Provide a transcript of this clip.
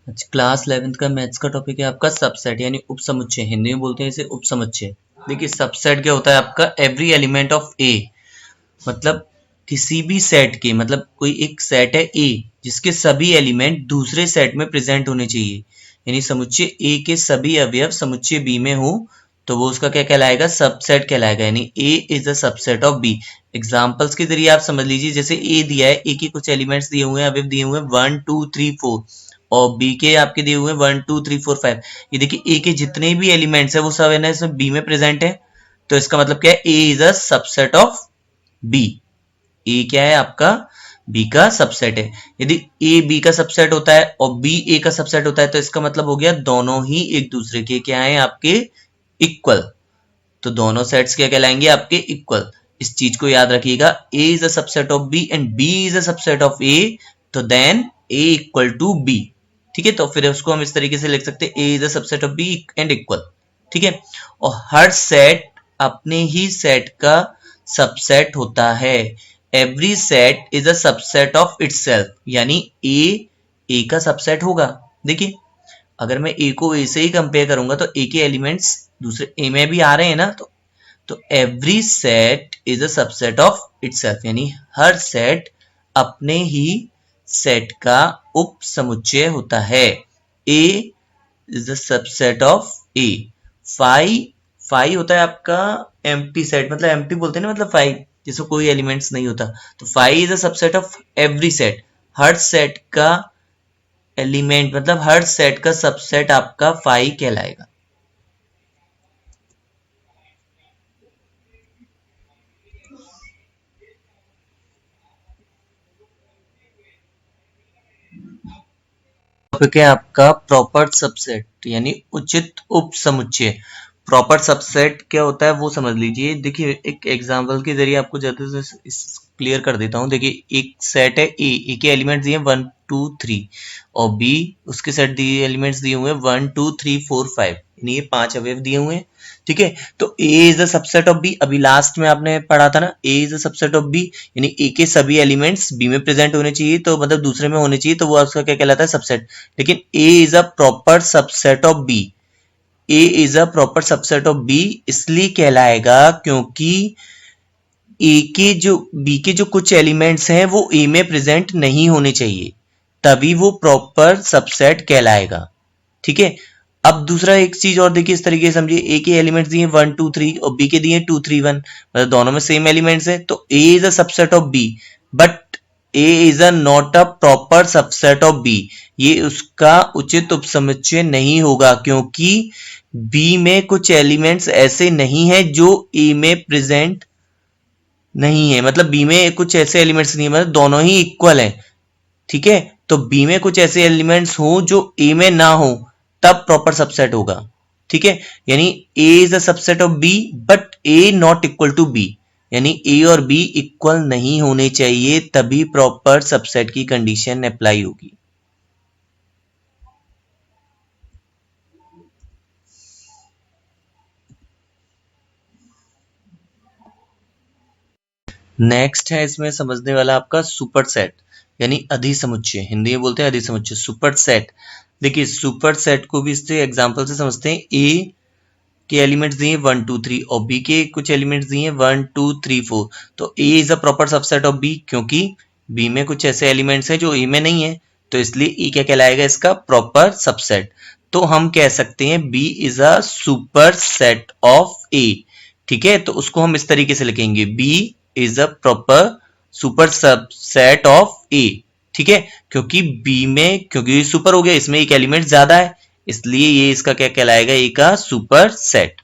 अच्छा, class 11th का maths का टॉपिक है आपका सबसेट यानी उपसमुच्चय। हिंदी में बोलते हैं इसे उपसमुच्चय। देखिए सबसेट क्या होता है आपका, एवरी एलिमेंट ऑफ ए, मतलब किसी भी सेट के, मतलब कोई एक सेट है ए जिसके सभी एलिमेंट दूसरे सेट में प्रेजेंट होने चाहिए, यानी समुच्चय ए के सभी अवयव समुच्चय बी में हो तो वो उसका क्या कहलाएगा, सबसेट कहलाएगा। यानी A is a subset of B. Examples के जरिए आप समझ लीजिए, जैसे ए दिया है, ए के कुछ एलिमेंट्स दिए हुए हैं, अवयव दिए हुए हैं 1 2 3 4, और बी के आपके दिए हुए हैं 1 2 3 4 5। ये देखिए ए के जितने भी एलिमेंट्स है वो सब है ना इसमें बी में प्रेजेंट है, तो इसका मतलब क्या है, A is a subset of B. A क्या है आपका, बी का सबसेट है। यदि ए बी का सबसेट होता है और बी ए का सबसेट होता है तो इसका मतलब हो गया दोनों ही एक दूसरे के क्या है, आपके इक्वल। तो दोनों सेट्स क्या कहलाएंगे, आपके इक्वल। इस चीज को याद रखिएगा, A is a subset of B and B is a subset of A, तो then A equal to B. ठीक है, तो फिर उसको हम इस तरीके से लिख सकते हैं, A is a subset of B and equal. ठीक है, और हर सेट अपने ही सेट का सबसेट होता है। Every set is a subset of itself, यानी ए का सबसेट होगा। देखिए अगर मैं ए को ए से ही कंपेयर करूंगा तो ए के एलिमेंट्स दूसरे ए में भी आ रहे हैं ना, तो every set is a subset of itself, यानी हर सेट अपने ही सेट का उप समुच्चय होता है। A is the subset of A. Phi होता है आपका एम्प्टी सेट, मतलब एम्प्टी बोलते हैं ना, मतलब फाई जिसमें कोई एलिमेंट्स नहीं होता। तो phi is a subset of every set, हर सेट का एलिमेंट, मतलब हर सेट का सबसेट आपका फाई कहलाएगा। टॉपिक है आपका प्रॉपर सबसेट यानी उचित उपसमुच्चय। प्रॉपर सबसेट क्या होता है वो समझ लीजिए। देखिए एक एग्जांपल के जरिए आपको ज्यादा क्लियर कर देता हूँ। देखिए एक सेट है ए के एलिमेंट्स दिए 1 2 3, और बी उसके सेट दिए एलिमेंट्स दिए हुए हैं 1 2 3 4 5, यानी ये 5 अवयव दिए हुए हैं। ठीक है, तो A is the subset of B, अभी लास्ट में आपने पढ़ा था ना, A is the subset of B, यानी ए के सभी एलिमेंट्स बी में प्रेजेंट होने चाहिए, तो मतलब दूसरे में होने चाहिए, तो वो उसका क्या कहलाता है, सबसेट। लेकिन A is a proper subset of B, A is a proper subset of B इसलिए कहलाएगा क्योंकि ए के जो बी के जो कुछ एलिमेंट्स हैं वो ए में प्रेजेंट नहीं होने चाहिए, तभी वो प्रॉपर सबसेट कहलाएगा। ठीक है, अब दूसरा एक चीज और देखिए, इस तरीके से समझिए, ए के एलिमेंट्स दिए 1 2 3 और बी के दिए 2 3 1, मतलब दोनों में सेम एलिमेंट्स है, तो A is a subset of B, but A is a not a proper subset of B. ये उसका उचित उपसमुच्चय नहीं होगा क्योंकि बी में कुछ एलिमेंट्स ऐसे नहीं है जो ए में प्रेजेंट नहीं है, मतलब बी में कुछ ऐसे एलिमेंट्स नहीं है, मतलब दोनों ही इक्वल है। ठीक है, तो बी में कुछ ऐसे एलिमेंट्स हो जो ए में ना हो, तब प्रॉपर सबसेट होगा। ठीक है, यानी A is the subset of B but A not equal to B, यानी ए और बी इक्वल नहीं होने चाहिए, तभी प्रॉपर सबसेट की कंडीशन अप्लाई होगी। नेक्स्ट है इसमें समझने वाला आपका सुपर सेट यानी अधिसमुच्चय। हिंदी में बोलते हैं अधिसमुच्चय, सुपर सेट। देखिए सुपर सेट को भी इससे एग्जांपल से समझते हैं। ए के एलिमेंट्स दिए 1 2 3 और बी के कुछ एलिमेंट्स दिए 1 2 3 4, तो A is a proper subset of B क्योंकि बी में कुछ ऐसे एलिमेंट्स हैं जो ए में नहीं है, तो इसलिए ई क्या कहलाएगा, इसका प्रॉपर सबसेट। तो हम कह सकते हैं B is a superset of A. ठीक है, तो उसको हम इस तरीके से लिखेंगे, B is a proper super subset of A. ठीक है, क्योंकि बी में, क्योंकि सुपर हो गया, इसमें एक एलिमेंट ज्यादा है, इसलिए ये इसका क्या कहलाएगा, ए का सुपर सेट।